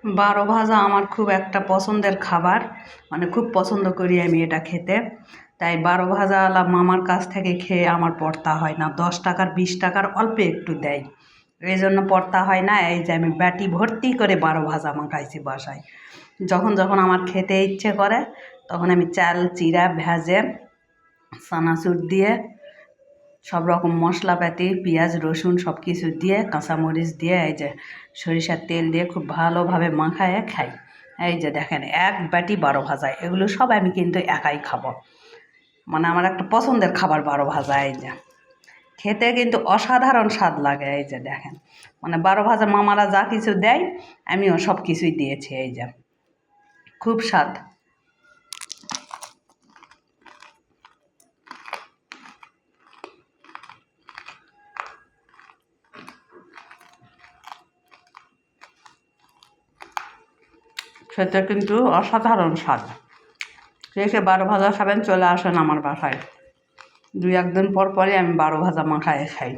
বারো ভাজা আমার খুব একটা পছন্দের খাবার, মানে খুব পছন্দ করি আমি এটা খেতে। তাই বারো ভাজাওয়ালা মামার কাছ থেকে খেয়ে আমার পড়তা হয় না, 10 টাকার 20 টাকার অল্প একটু দেয়, এই জন্য পড়তা হয় না। এই যে আমি বাটি ভর্তি করে বারো ভাজা মাখাইছি বাসায়। যখন যখন আমার খেতে ইচ্ছে করে তখন আমি চাল চিরা ভেজে চানাচুর দিয়ে সব রকম মশলাপাতি পেঁয়াজ রসুন সব কিছু দিয়ে কাঁচামরিচ দিয়ে এই যে সরিষার তেল দিয়ে খুব ভালোভাবে মাখায় খাই। এই যে দেখেন এক বাটি বারো ভাজা, এগুলো সব আমি কিন্তু একাই খাবো, মানে আমার একটা পছন্দের খাবার বারো ভাজা। এই যে খেতে কিন্তু অসাধারণ স্বাদ লাগে। এই যে দেখেন, মানে বারো ভাজা মামারা যা কিছু দেয় আমিও সব কিছুই দিয়েছি। এই যে খুব স্বাদ। খেতে কিন্তু অসাধারণ স্বাদ। কে বারো ভাজা খাবেন চলে আসেন আমার বাসায়, 2-1 দিন পর পরই আমি বারো ভাজা মাখায় খাই।